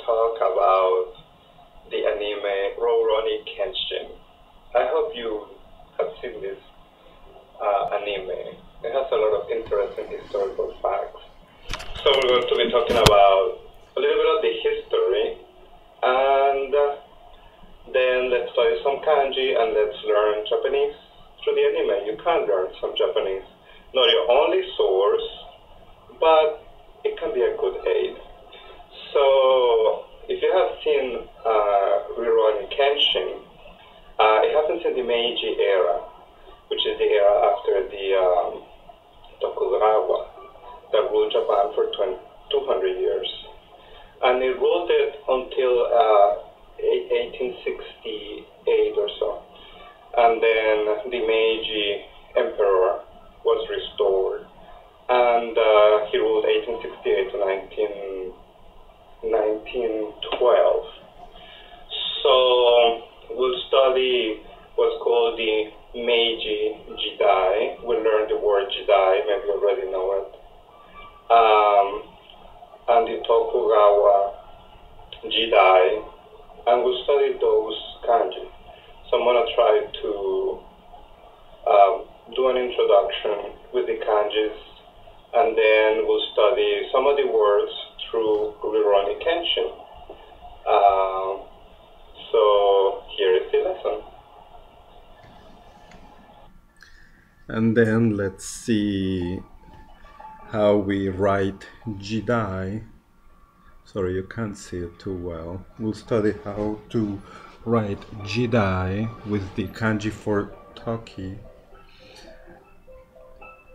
talk about the anime Rurouni Kenshin. I hope you have seen this anime. It has a lot of interesting historical facts. So we're going to be talking about a little bit of the history, and then let's study some kanji and let's learn Japanese through the anime. You can learn some Japanese, not your only source, but it can be a good aid. So if you have seen Rurouni Kenshin, it happens in the Meiji Era, which is the era after the Tokugawa that ruled Japan for 200 years. And it ruled it until 1868 or so. And then the Meiji Emperor was restored. And he ruled 1868 to 1912. So we'll study what's called the Meiji Jidai. We'll learn the word Jidai, maybe you already know it. And the Tokugawa Jidai, and we'll study those kanji. So I'm going to try to do an introduction with the kanjis, and then we'll study some of the words through Rurouni Kenshin. So here is the lesson. And then let's see how we write Jidai. Sorry, you can't see it too well. We'll study how to write Jidai with the kanji for Toki.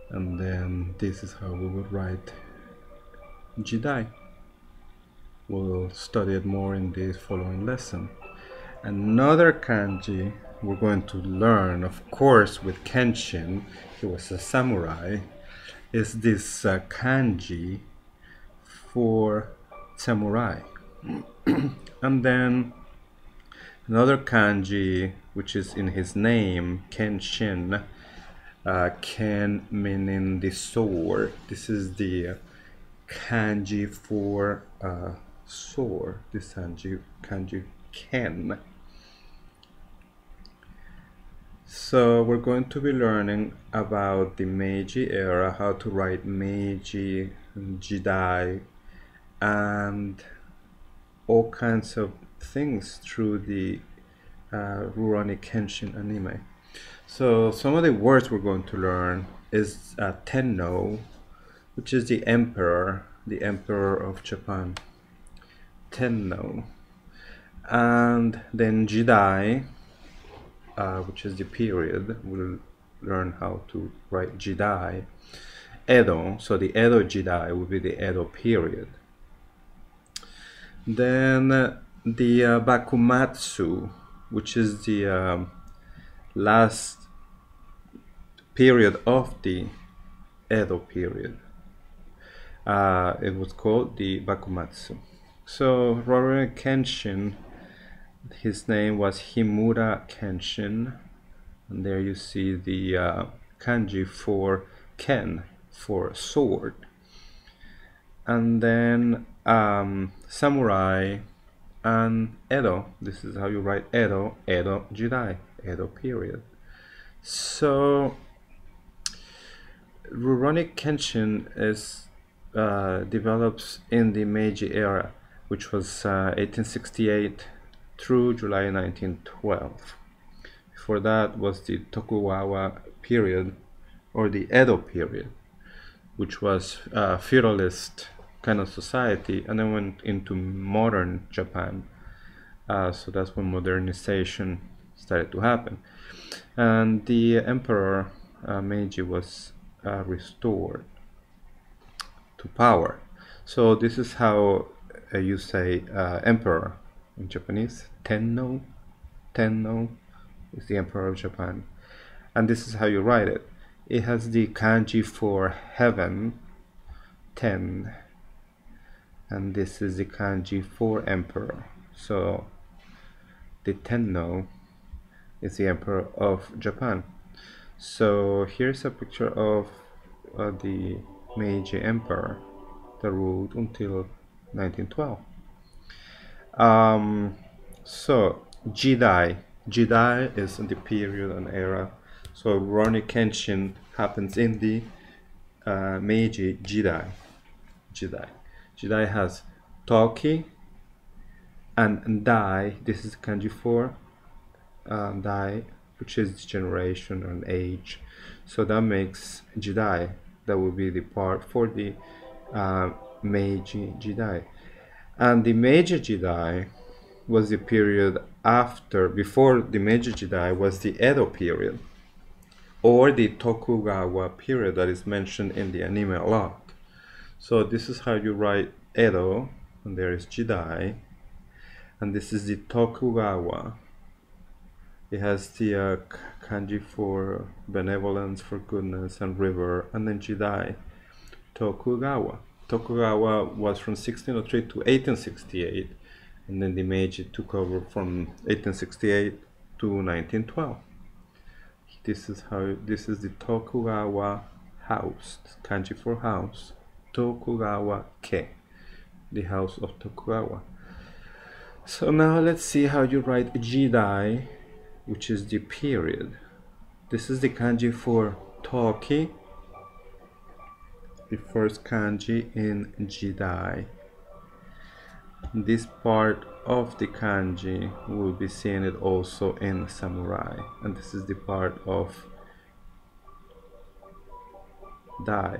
And then this is how we would write Jidai. We'll study it more in the following lesson. Another kanji we're going to learn, of course, with Kenshin, he was a samurai, is this kanji for samurai. And then another kanji, which is in his name, Kenshin, Ken meaning the sword. This is the kanji for sword. This kanji Ken. So we're going to be learning about the Meiji era, how to write Meiji, Jidai, and all kinds of things through the Rurouni Kenshin anime. So some of the words we're going to learn is Tenno, which is the emperor of Japan. Tenno. And then Jidai, which is the period. We'll learn how to write Jidai. Edo, so the Edo Jidai will be the Edo period. Then the Bakumatsu, which is the last period of the Edo period. It was called the Bakumatsu. So Rurouni Kenshin, his name was Himura Kenshin, and there you see the kanji for Ken, for sword. And then samurai and Edo. This is how you write Edo, Edo Jidai, Edo period. So Rurouni Kenshin is develops in the Meiji era, which was 1868 through July 1912. Before that was the Tokugawa period, or the Edo period, which was a feudalist kind of society, and then went into modern Japan. So that's when modernization started to happen. And the emperor Meiji was restored to power. So this is how you say emperor in Japanese. Tenno. Tenno is the emperor of Japan. And this is how you write it. It has the kanji for heaven, ten, and this is the kanji for emperor. So the Tenno is the emperor of Japan. So here's a picture of the Meiji emperor that ruled until 1912. So Jidai. Jidai is the period and era. So Rurouni Kenshin happens in the Meiji Jidai. Jidai has Toki and Dai. This is kanji for Dai, which is generation and age. So that makes Jidai. That will be the part for the Meiji Jidai. And the Meiji Jidai was the period before the Meiji Jidai was the Edo period, or the Tokugawa period that is mentioned in the anime a lot. So this is how you write Edo, and there is Jidai, and this is the Tokugawa. It has the kanji for benevolence, for goodness, and river, and then Jidai, Tokugawa. Tokugawa was from 1603 to 1868, and then the Meiji took over from 1868 to 1912. This is the Tokugawa house, kanji for house, Tokugawa ke, the house of Tokugawa. So now let's see how you write Jidai, which is the period. This is the kanji for Toki, the first kanji in Jidai. This part of the kanji will be seen it also in samurai, and this is the part of Dai.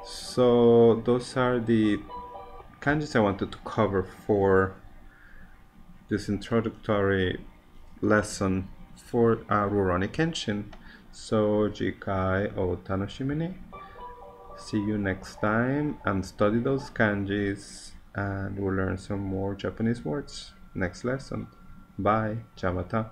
So those are the kanjis I wanted to cover for this introductory lesson for Rurouni Kenshin. So jikai o tanoshimi ni. See you next time and study those kanjis, and we'll learn some more Japanese words next lesson. Bye. Jamata.